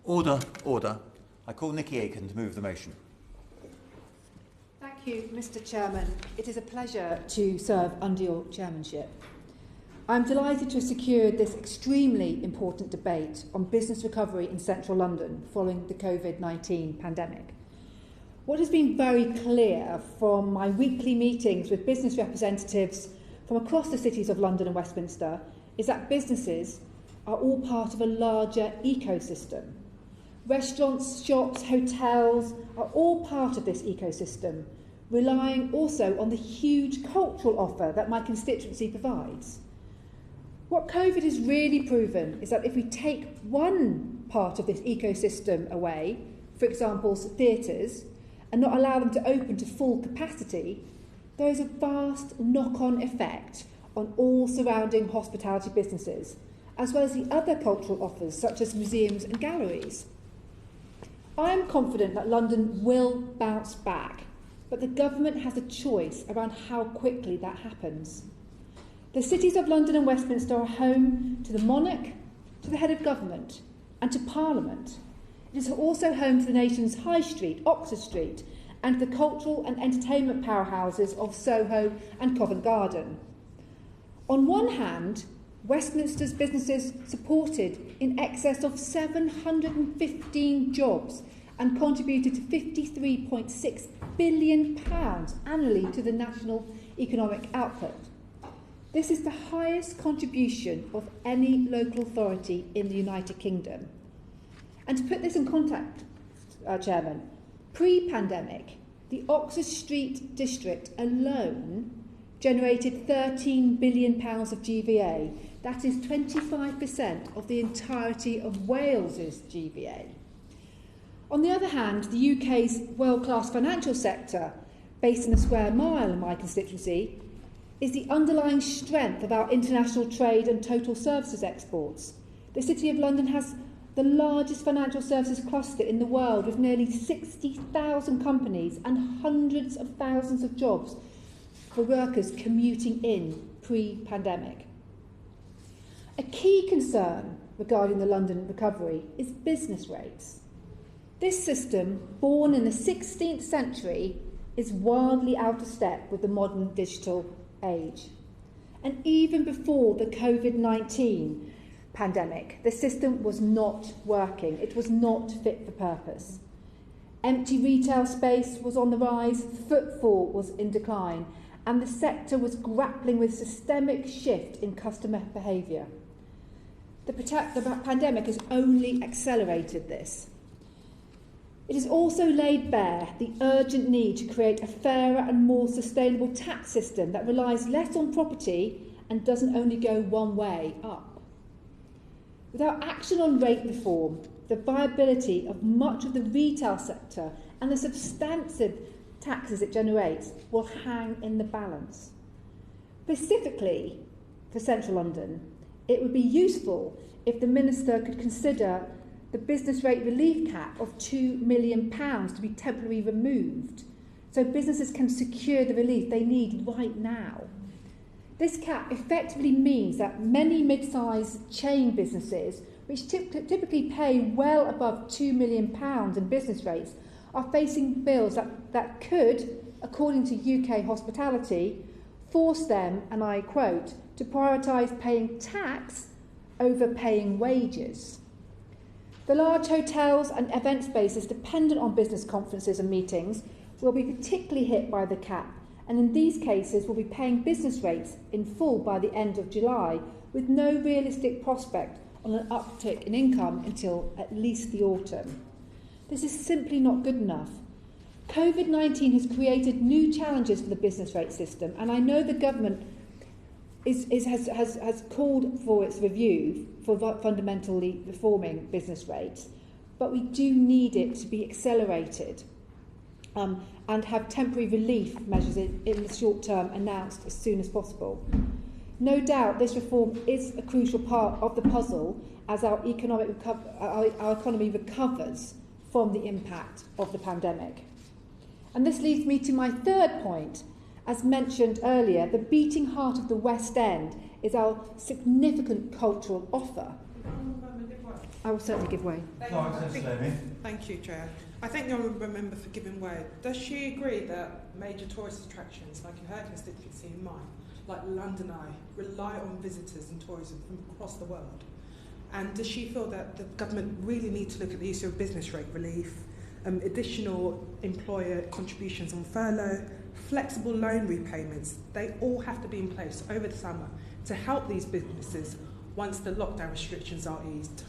Order, order. I call Nickie Aiken to move the motion. Thank you, Mr. Chairman. It is a pleasure to serve under your chairmanship. I'm delighted to have secured this extremely important debate on business recovery in central London following the COVID-19 pandemic. What has been very clear from my weekly meetings with business representatives from across the cities of London and Westminster is that businesses are all part of a larger ecosystem. Restaurants, shops, hotels are all part of this ecosystem, relying also on the huge cultural offer that my constituency provides. What COVID has really proven is that if we take one part of this ecosystem away, for example, theatres, and not allow them to open to full capacity, there is a vast knock-on effect on all surrounding hospitality businesses, as well as the other cultural offers such as museums and galleries. I am confident that London will bounce back, but the government has a choice around how quickly that happens. The cities of London and Westminster are home to the monarch, to the head of government, and to Parliament. It is also home to the nation's High Street, Oxford Street, and the cultural and entertainment powerhouses of Soho and Covent Garden. On one hand, Westminster's businesses supported in excess of 715 jobs and contributed to £53.6 billion annually to the national economic output. This is the highest contribution of any local authority in the United Kingdom. And to put this in context, Chairman, pre-pandemic, the Oxford Street district alone generated £13 billion of GVA. That is 25% of the entirety of Wales's GVA. On the other hand, the UK's world-class financial sector, based in a square mile in my constituency, is the underlying strength of our international trade and total services exports. The City of London has the largest financial services cluster in the world, with nearly 60,000 companies and hundreds of thousands of jobs for workers commuting in pre-pandemic. A key concern regarding the London recovery is business rates. This system, born in the 16th century, is wildly out of step with the modern digital age. And even before the COVID-19 pandemic, the system was not working. It was not fit for purpose. Empty retail space was on the rise, footfall was in decline, and the sector was grappling with systemic shift in customer behaviour. The pandemic has only accelerated this. It has also laid bare the urgent need to create a fairer and more sustainable tax system that relies less on property and doesn't only go one way, up. Without action on rate reform, the viability of much of the retail sector and the substantive taxes it generates will hang in the balance. Specifically for central London, it would be useful if the Minister could consider the business rate relief cap of £2 million to be temporarily removed, so businesses can secure the relief they need right now. This cap effectively means that many mid-sized chain businesses, which typically pay well above £2 million in business rates, are facing bills that could, according to UK hospitality, force them, and I quote, to prioritise paying tax over paying wages. The large hotels and event spaces dependent on business conferences and meetings will be particularly hit by the cap, and in these cases will be paying business rates in full by the end of July, with no realistic prospect on an uptick in income until at least the autumn. This is simply not good enough. COVID-19 has created new challenges for the business rate system, and I know the government has called for its review for fundamentally reforming business rates, but we do need it to be accelerated and have temporary relief measures in the short term announced as soon as possible. No doubt this reform is a crucial part of the puzzle as our economy recovers from the impact of the pandemic. And this leads me to my third point. As mentioned earlier, the beating heart of the West End is our significant cultural offer. I will certainly give way. Thank you, Chair. I thank the honourable member for giving way. Does she agree that major tourist attractions, like in her constituency and mine, like London Eye, rely on visitors and tourism from across the world? And does she feel that the government really needs to look at the issue of business rate relief, additional employer contributions on furlough, flexible loan repayments? They all have to be in place over the summer to help these businesses once the lockdown restrictions are eased.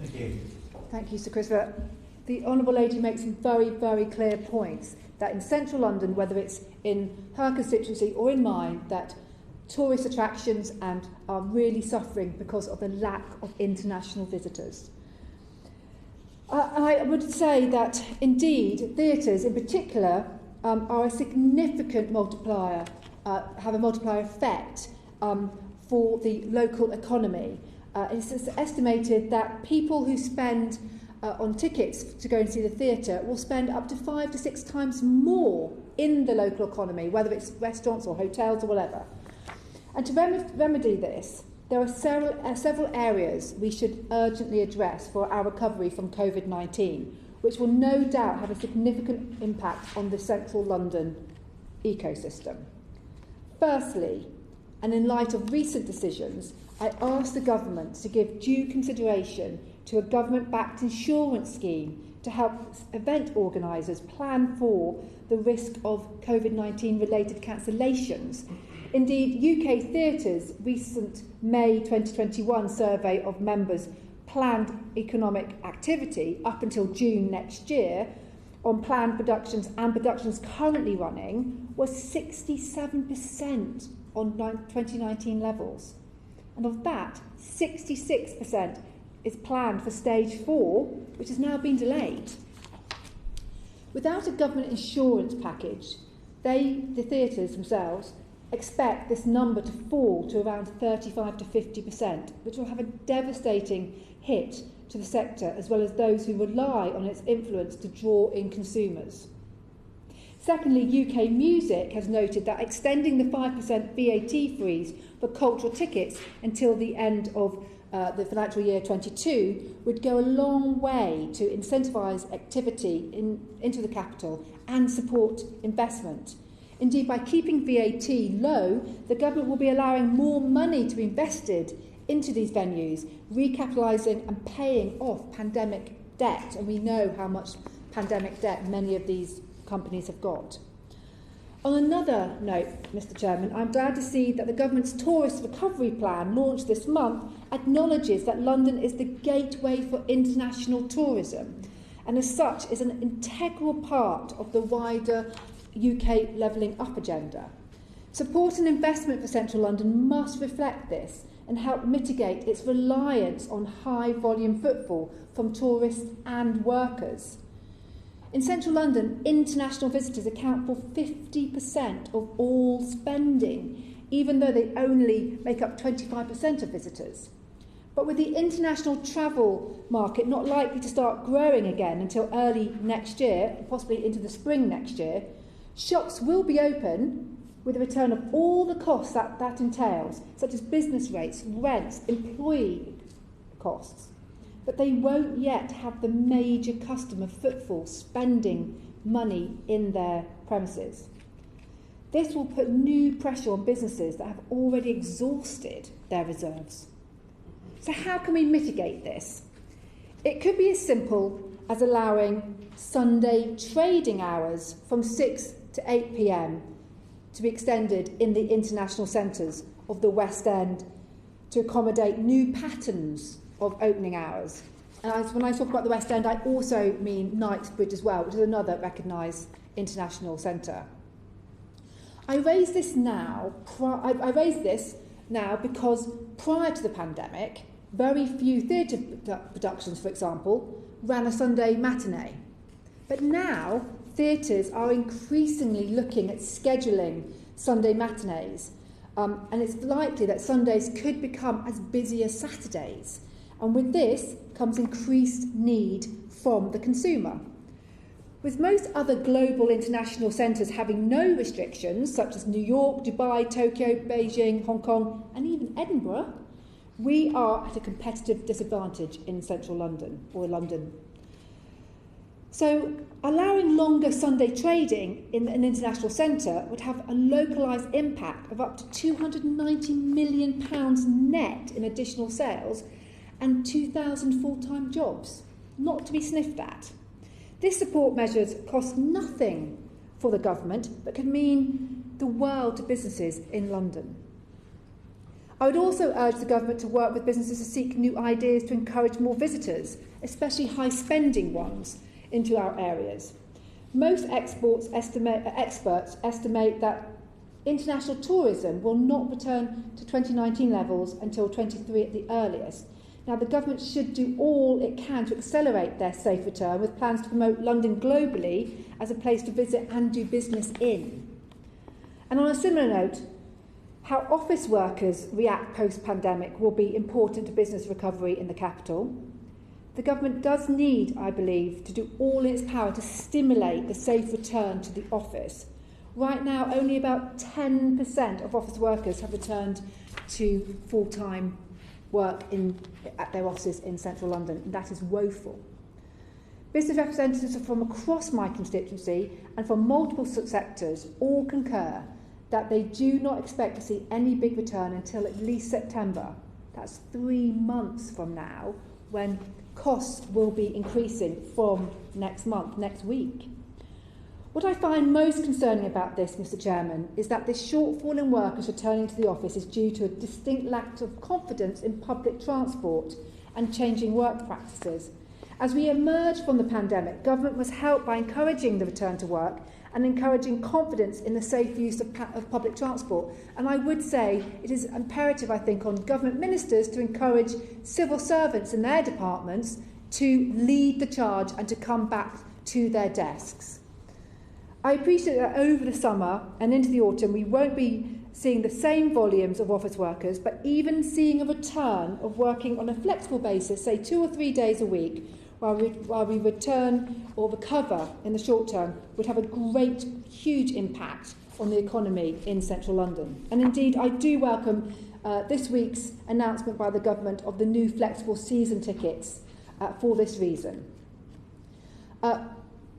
Thank you. Thank you, Sir Christopher. The Honourable Lady makes some very, very clear points that in central London, whether it's in her constituency or in mine, that tourist attractions are really suffering because of the lack of international visitors. I would say that indeed theatres in particular are a significant multiplier, have a multiplier effect for the local economy. It's estimated that people who spend on tickets to go and see the theatre will spend up to 5 to 6 times more in the local economy, whether it's restaurants or hotels or whatever. And to remedy this, there are several areas we should urgently address for our recovery from COVID-19, which will no doubt have a significant impact on the central London ecosystem. Firstly, and in light of recent decisions, I ask the government to give due consideration to a government-backed insurance scheme to help event organisers plan for the risk of COVID-19 related cancellations. Indeed, UK Theatre's recent May 2021 survey of members' planned economic activity up until June next year on planned productions and productions currently running was 67% on 2019 levels. And of that, 66% is planned for stage 4, which has now been delayed. Without a government insurance package, the theatres themselves, expect this number to fall to around 35 to 50%, which will have a devastating hit to the sector, as well as those who rely on its influence to draw in consumers. Secondly, UK Music has noted that extending the 5% VAT freeze for cultural tickets until the end of the financial year 22 would go a long way to incentivise activity into the capital and support investment. Indeed, by keeping VAT low, the government will be allowing more money to be invested into these venues, recapitalising and paying off pandemic debt. And we know how much pandemic debt many of these companies have got. On another note, Mr Chairman, I'm glad to see that the government's tourist recovery plan launched this month acknowledges that London is the gateway for international tourism and as such is an integral part of the wider UK levelling up agenda. Support and investment for central London must reflect this and help mitigate its reliance on high volume footfall from tourists and workers. In central London, international visitors account for 50% of all spending, even though they only make up 25% of visitors. But with the international travel market not likely to start growing again until early next year, possibly into the spring next year, shops will be open with the return of all the costs that entails, such as business rates, rents, employee costs. But they won't yet have the major customer footfall spending money in their premises. This will put new pressure on businesses that have already exhausted their reserves. So how can we mitigate this? It could be as simple as allowing Sunday trading hours from 6 to 8 p.m. to be extended in the international centres of the West End to accommodate new patterns of opening hours. And when I talk about the West End, I also mean Knightsbridge as well, which is another recognised international centre. I raise this now because prior to the pandemic, very few theatre productions, for example, ran a Sunday matinee. But now, theatres are increasingly looking at scheduling Sunday matinees, and it's likely that Sundays could become as busy as Saturdays. And with this comes increased need from the consumer. With most other global international centres having no restrictions, such as New York, Dubai, Tokyo, Beijing, Hong Kong, and even Edinburgh, We are at a competitive disadvantage in central London, or London. So allowing longer Sunday trading in an international centre would have a localised impact of up to £290 million net in additional sales and 2,000 full-time jobs, not to be sniffed at. This support measures cost nothing for the government, but can mean the world to businesses in London. I would also urge the government to work with businesses to seek new ideas to encourage more visitors, especially high-spending ones, into our areas. Most experts estimate that international tourism will not return to 2019 levels until 23 at the earliest. Now, the government should do all it can to accelerate their safe return, with plans to promote London globally as a place to visit and do business in. And on a similar note, how office workers react post-pandemic will be important to business recovery in the capital. The government does need, I believe, to do all in its power to stimulate the safe return to the office. Right now, only about 10% of office workers have returned to full-time work at their offices in central London, and that is woeful. Business representatives from across my constituency and from multiple sectors all concur that they do not expect to see any big return until at least September. That's 3 months from now, when costs will be increasing from next week. What I find most concerning about this, Mr Chairman, is that this shortfall in workers returning to the office is due to a distinct lack of confidence in public transport and changing work practices. As we emerge from the pandemic, government must help by encouraging the return to work and encouraging confidence in the safe use of public transport. And I would say it is imperative, I think, on government ministers to encourage civil servants in their departments to lead the charge and to come back to their desks. I appreciate that over the summer and into the autumn we won't be seeing the same volumes of office workers, but even seeing a return of working on a flexible basis, say 2 or 3 days a week, while we return or recover in the short term, would have a great, huge impact on the economy in central London. And indeed, I do welcome this week's announcement by the government of the new flexible season tickets for this reason.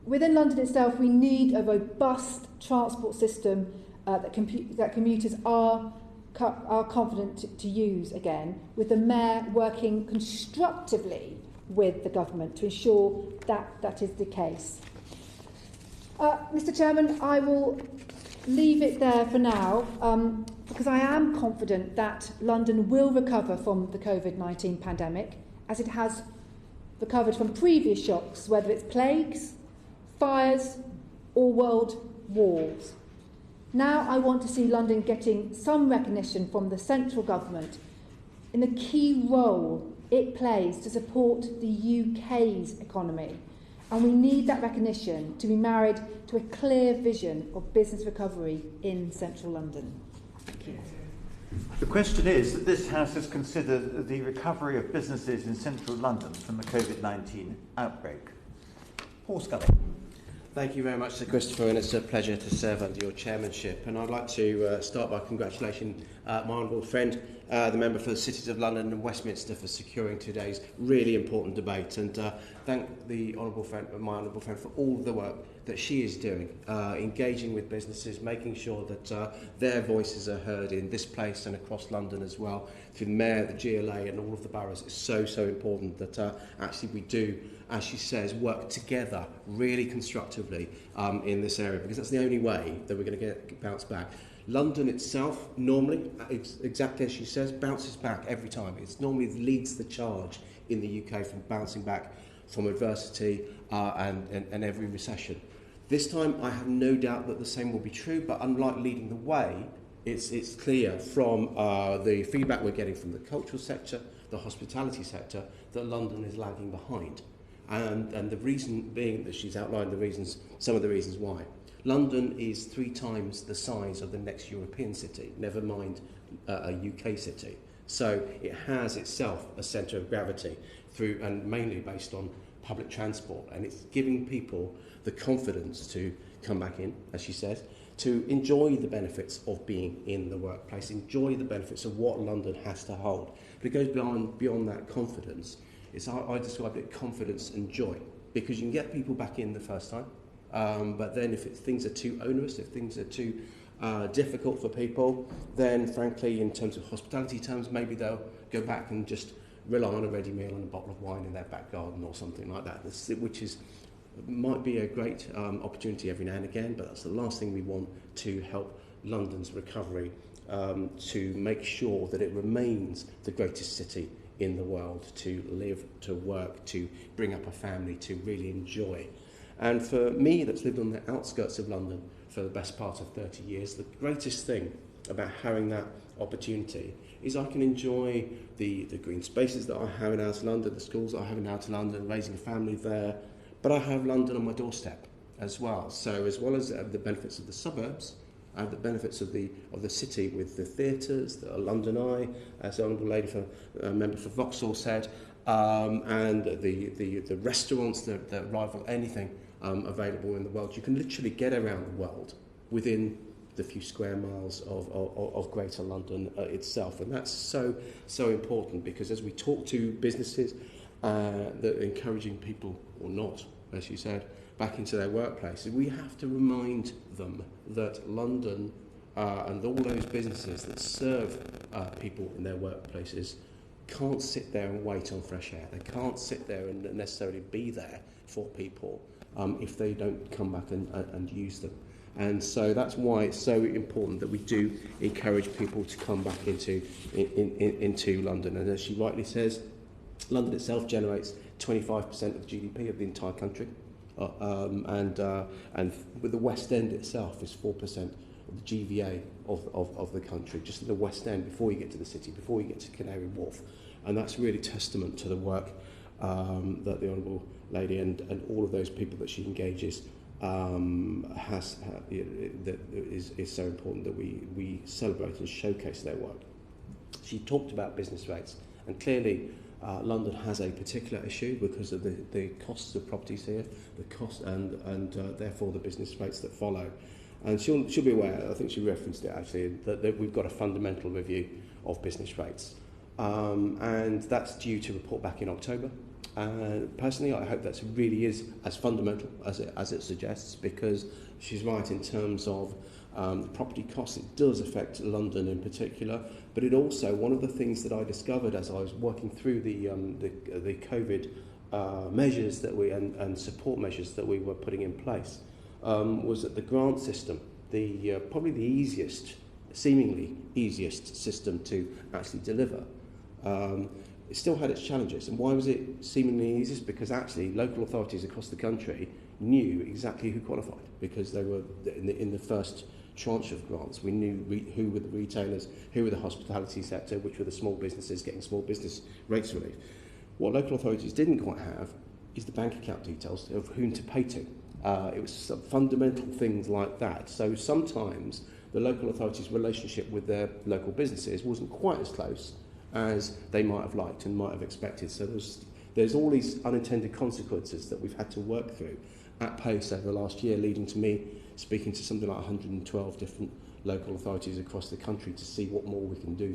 Within London itself, we need a robust transport system that commuters are confident to use again, with the Mayor working constructively with the government to ensure that that is the case. Mr Chairman, I will leave it there for now because I am confident that London will recover from the COVID-19 pandemic, as it has recovered from previous shocks, whether it's plagues, fires or world wars. Now I want to see London getting some recognition from the central government in the key role it plays to support the UK's economy. And we need that recognition to be married to a clear vision of business recovery in central London. Thank you. The question is that this House has considered the recovery of businesses in central London from the COVID-19 outbreak. Paul Scully. Thank you very much, Sir Christopher, and it's a pleasure to serve under your chairmanship. And I'd like to start by congratulating my honourable friend, the member for the Cities of London and Westminster, for securing today's really important debate, and thank the honourable friend, my honourable friend, for all the work that she is doing, engaging with businesses, making sure that their voices are heard in this place and across London as well, through the Mayor, the GLA and all of the boroughs. It's so important that actually we do, as she says, work together really constructively in this area, because that's the only way that we're going to get bounced back. London itself, normally, exactly as she says, bounces back every time. It's normally leads the charge in the UK from bouncing back from adversity and every recession. This time, I have no doubt that the same will be true, but unlike leading the way, it's clear from the feedback we're getting from the cultural sector, the hospitality sector, that London is lagging behind. And the reason being that she's outlined the reasons, some of the reasons why. London is 3 times the size of the next European city, never mind a UK city. So it has itself a centre of gravity through, and mainly based on public transport, and it's giving people the confidence to come back in, as she says, to enjoy the benefits of being in the workplace, enjoy the benefits of what London has to hold. But it goes beyond that confidence. I describe it confidence and joy, because you can get people back in the first time, but then if things are too onerous, if things are too difficult for people, then frankly, in terms of hospitality terms, maybe they'll go back and just rely on a ready meal and a bottle of wine in their back garden or something like that, which might be a great opportunity every now and again, but that's the last thing we want to help London's recovery, to make sure that it remains the greatest city in the world to live, to work, to bring up a family, to really enjoy. And for me, that's lived on the outskirts of London for the best part of 30 years, the greatest thing about having that opportunity is I can enjoy the green spaces that I have in outer London, the schools that I have in outer London, raising a family there, but I have London on my doorstep as well. So as well as the benefits of the suburbs, I have the benefits of the city with the theatres, the London Eye, as the Honourable Lady Member for Vauxhall said, and the restaurants that rival anything available in the world. You can literally get around the world within the few square miles of Greater London itself, and that's so important, because as we talk to businesses that are encouraging people, or not, as you said, back into their workplaces, we have to remind them that London and all those businesses that serve people in their workplaces can't sit there and wait on fresh air. They can't sit there and necessarily be there for people if they don't come back and use them. And so that's why it's so important that we do encourage people to come back into London. And as she rightly says, London itself generates 25% of the GDP of the entire country, and with the West End itself is 4% of the GVA of the country, just in the West End before you get to the city, before you get to Canary Wharf. And that's really testament to the work that the Honourable Lady and all of those people that she engages is so important that we celebrate and showcase their work. She talked about business rates, and clearly London has a particular issue because of the costs of properties here, the cost and therefore the business rates that follow. And she'll be aware, I think she referenced it actually, that we've got a fundamental review of business rates, and that's due to report back in October. Personally, I hope that really is as fundamental as it suggests, because she's right in terms of property costs. It does affect London in particular, but it also, one of the things that I discovered as I was working through the COVID measures that and support measures that we were putting in place, was that the grant system, probably the seemingly easiest system to actually deliver, it still had its challenges. And why was it seemingly easiest? Because actually local authorities across the country knew exactly who qualified, because they were in the first tranche of grants. We knew who were the retailers, who were the hospitality sector, which were the small businesses getting small business rates relief. What local authorities didn't quite have is the bank account details of whom to pay to. It was some fundamental things like that. So sometimes the local authorities' relationship with their local businesses wasn't quite as close as they might have liked and might have expected. So there's all these unintended consequences that we've had to work through at pace over the last year, leading to me speaking to something like 112 different local authorities across the country to see what more we can do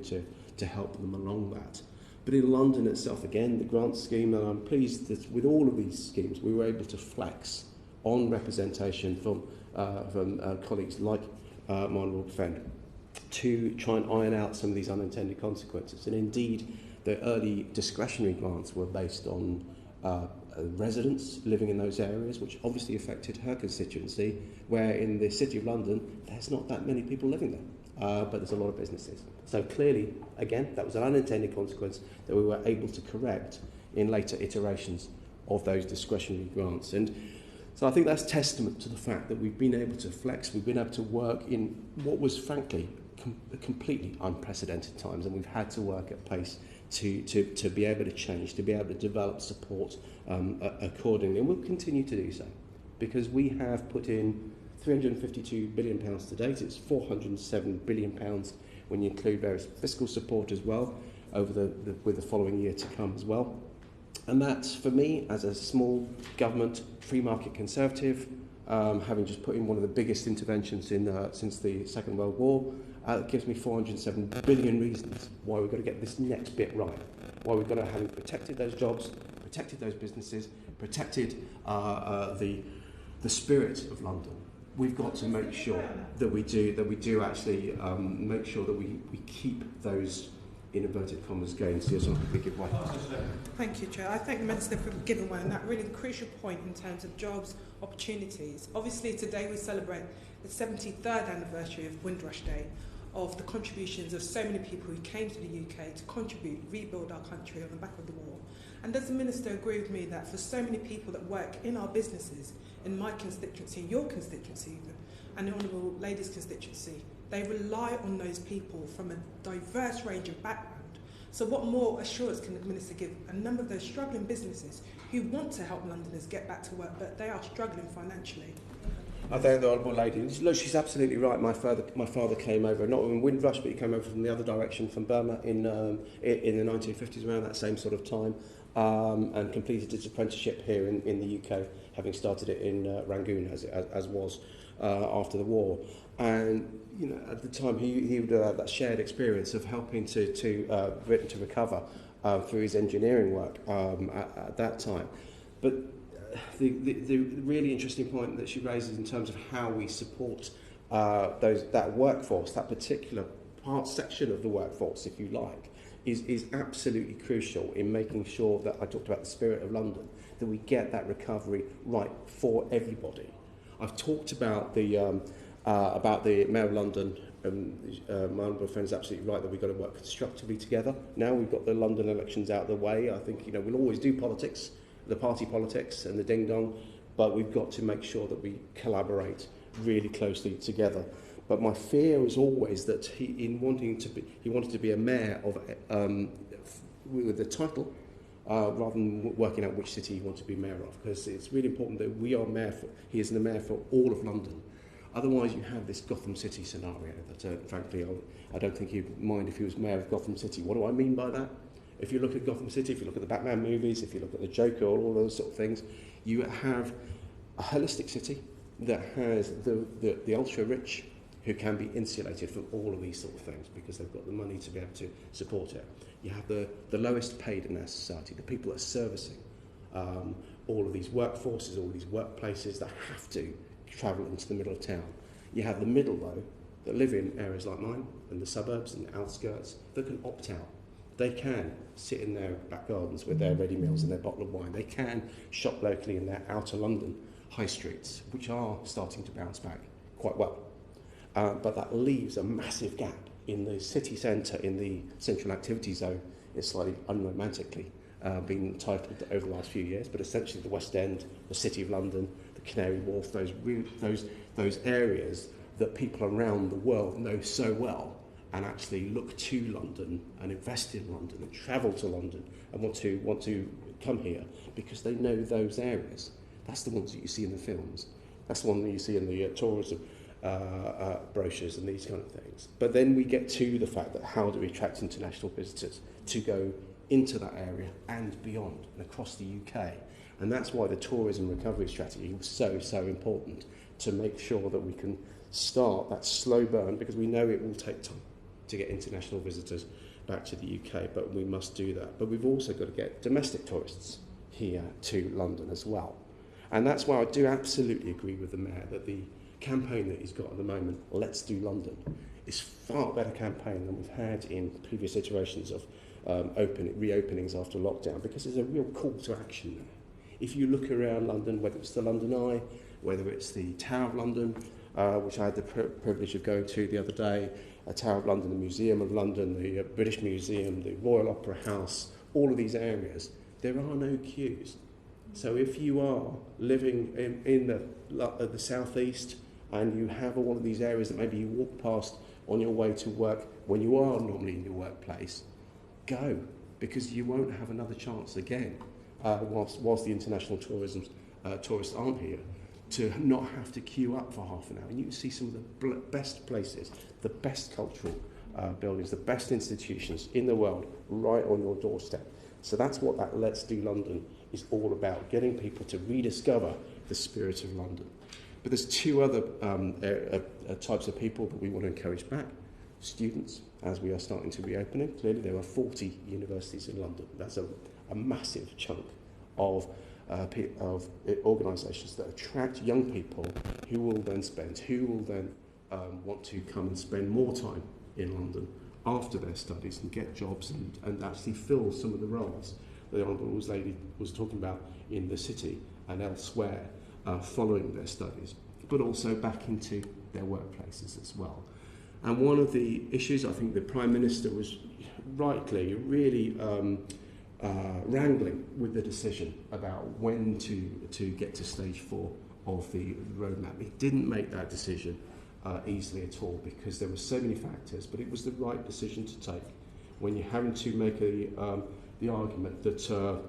to help them along that. But in London itself, again, the grant scheme, and I'm pleased that with all of these schemes we were able to flex on representation from colleagues like my Honourable Friend, to try and iron out some of these unintended consequences. And indeed, the early discretionary grants were based on residents living in those areas, which obviously affected her constituency, where in the City of London, there's not that many people living there, but there's a lot of businesses. So clearly, again, that was an unintended consequence that we were able to correct in later iterations of those discretionary grants. And so I think that's testament to the fact that we've been able to flex, we've been able to work in what was frankly completely unprecedented times, and we've had to work at pace to be able to change, to be able to develop support accordingly, and we'll continue to do so, because we have put in £352 billion to date. It's £407 billion when you include various fiscal support as well over with the following year to come as well. And that's, for me, as a small government free market conservative, having just put in one of the biggest interventions since the Second World War. It gives me 407 billion reasons why we've got to get this next bit right, why we've got to have protected those jobs, protected those businesses, protected the spirit of London. We've got to make sure that we do actually make sure that we keep those, in inverted commas, gains. Yes, I'll give way. Thank you, Chair. I thank the Minister for giving way on that really crucial point in terms of jobs, opportunities. Obviously, today we celebrate the 73rd anniversary of Windrush Day, of the contributions of so many people who came to the UK to contribute, rebuild our country on the back of the war. And does the Minister agree with me that for so many people that work in our businesses, in my constituency, your constituency even, and the Honourable Lady's constituency, they rely on those people from a diverse range of background? So what more assurance can the Minister give a number of those struggling businesses who want to help Londoners get back to work, but they are struggling financially? I thank the Honourable Lady. Look, she's absolutely right. My father came over, not in Windrush, but he came over from the other direction, from Burma, in the 1950s, around that same sort of time, and completed his apprenticeship here in the UK, having started it in Rangoon, as was after the war. And you know, at the time, he would have that shared experience of helping to Britain to recover through his engineering work at that time. But the really interesting point that she raises in terms of how we support that workforce, that particular section of the workforce, if you like, is absolutely crucial in making sure that, I talked about the spirit of London, that we get that recovery right for everybody. I've talked about the Mayor of London. My honourable friend is absolutely right that we've got to work constructively together. Now we've got the London elections out of the way. I think we'll always do politics, the party politics and the ding-dong, but we've got to make sure that we collaborate really closely together. But my fear was always that he wanted to be a mayor with the title, rather than working out which city he wanted to be mayor of, because it's really important that he is the mayor for all of London. Otherwise, you have this Gotham City scenario that, frankly, I don't think he'd mind if he was mayor of Gotham City. What do I mean by that? If you look at Gotham City, if you look at the Batman movies, if you look at the Joker, all those sort of things, you have a holistic city that has the ultra-rich who can be insulated from all of these sort of things because they've got the money to be able to support it. You have the lowest paid in our society, the people that are servicing all of these workforces, all these workplaces that have to travel into the middle of town. You have the middle, though, that live in areas like mine and the suburbs and the outskirts that can opt out. They can sit in their back gardens with their ready meals and their bottle of wine. They can shop locally in their outer London high streets, which are starting to bounce back quite well. But that leaves a massive gap in the city centre, in the central activity zone. It's slightly unromantically been titled over the last few years, but essentially the West End, the City of London, the Canary Wharf, those areas that people around the world know so well and actually look to London and invest in London and travel to London and want to come here because they know those areas. That's the ones that you see in the films. That's the one that you see in the tourism brochures and these kind of things. But then we get to the fact that how do we attract international visitors to go into that area and beyond and across the UK. And that's why the tourism recovery strategy was so important, to make sure that we can start that slow burn, because we know it will take time to get international visitors back to the UK, but we must do that. But we've also got to get domestic tourists here to London as well. And that's why I do absolutely agree with the Mayor that the campaign that he's got at the moment, Let's Do London, is far better campaign than we've had in previous iterations of reopenings after lockdown, because there's a real call to action there. If you look around London, whether it's the London Eye, whether it's the Tower of London, which I had the privilege of going to the other day, Tower of London, the Museum of London, the British Museum, the Royal Opera House, all of these areas, there are no queues. So if you are living in the southeast and you have all of these areas that maybe you walk past on your way to work when you are normally in your workplace, go, because you won't have another chance again whilst the international tourists aren't here, to not have to queue up for half an hour. And you can see some of the best places, the best cultural buildings, the best institutions in the world right on your doorstep. So that's what that Let's Do London is all about, getting people to rediscover the spirit of London. But there's two other types of people that we want to encourage back. Students, as we are starting to reopen it. Clearly there are 40 universities in London. That's a massive chunk of organisations that attract young people who will then want to come and spend more time in London after their studies and get jobs and actually fill some of the roles the Honourable Lady was talking about in the city and elsewhere following their studies, but also back into their workplaces as well. And one of the issues, I think the Prime Minister was rightly really wrangling with the decision about when to get to stage 4 of the roadmap. He didn't make that decision easily at all because there were so many factors, but it was the right decision to take when you're having to make the argument that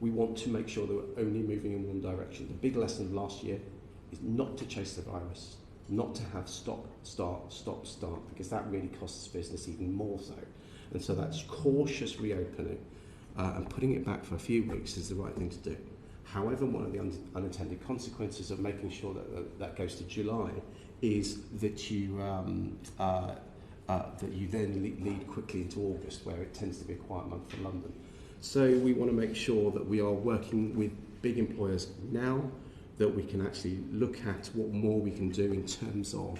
we want to make sure that we're only moving in one direction. The big lesson last year is not to chase the virus, not to have stop, start, because that really costs business even more so. And so that's cautious reopening and putting it back for a few weeks is the right thing to do. However, one of the unintended consequences of making sure that goes to July is that you then lead quickly into August, where it tends to be a quiet month for London. So we want to make sure that we are working with big employers now, that we can actually look at what more we can do in terms of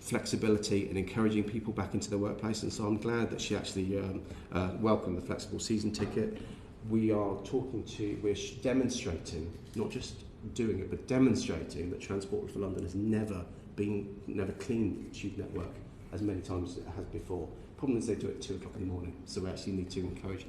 flexibility and encouraging people back into the workplace. And so I'm glad that she actually welcomed the flexible season ticket. We're demonstrating, not just doing it, but demonstrating that Transport for London has never cleaned the tube network as many times as it has before. The problem is they do it at 2 o'clock in the morning, so we actually need to encourage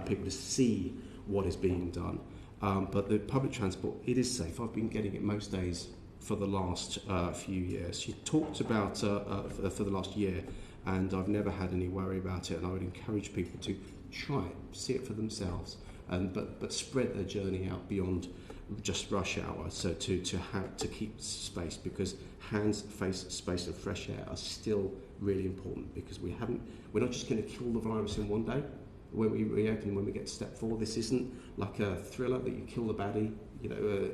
people to see what is being done. But the public transport, it is safe. I've been getting it most days for the last few years. She talked about for the last year, and I've never had any worry about it, and I would encourage people to try it, see it for themselves, but spread their journey out beyond just rush hour, so to keep space, because hands, face, space and fresh air are still really important, because we're not just going to kill the virus in one day when we reopen, when we get to step 4. This isn't like a thriller that you kill the baddie,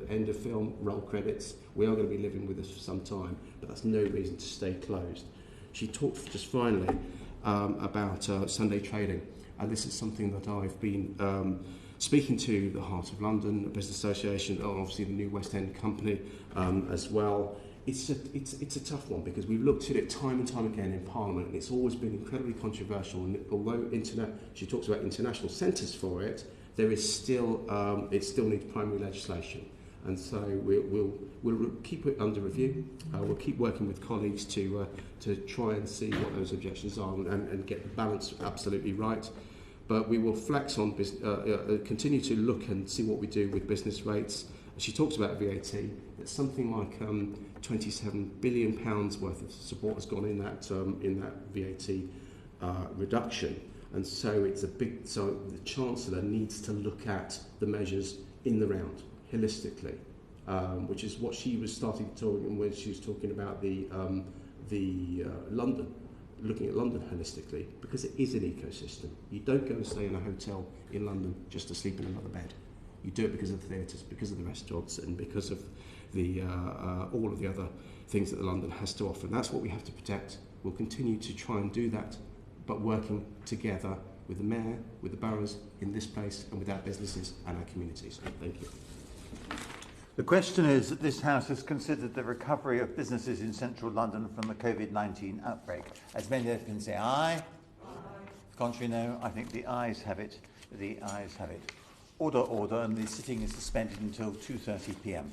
end of film, roll credits. We are going to be living with this for some time, but that's no reason to stay closed. She talked just finally about Sunday trading, and this is something that I've been speaking to the Heart of London Business Association, and obviously the new West End company as well. It's a tough one, because we've looked at it time and time again in Parliament, and it's always been incredibly controversial. And although she talks about international centres for it, there is still it still needs primary legislation, and so we'll keep it under review. We'll keep working with colleagues to try and see what those objections are and get the balance absolutely right. But we will flex on continue to look and see what we do with business rates. She talks about VAT. It's something like £27 billion worth of support has gone in that VAT reduction, and so it's a big. So the Chancellor needs to look at the measures in the round holistically, which is what she was starting to talk when she was talking about the London. Looking at London holistically, because it is an ecosystem. You don't go and stay in a hotel in London just to sleep in another bed. You do it because of the theatres, because of the restaurants, and because of the all of the other things that London has to offer. And that's what we have to protect. We'll continue to try and do that, but working together with the Mayor, with the boroughs in this place, and with our businesses and our communities. Thank you. The question is that this House has considered the recovery of businesses in central London from the COVID-19 outbreak. As many of you can say aye. Contrary, no. I think the ayes have it. The ayes have it. Order, order, and the sitting is suspended until 2:30 p.m.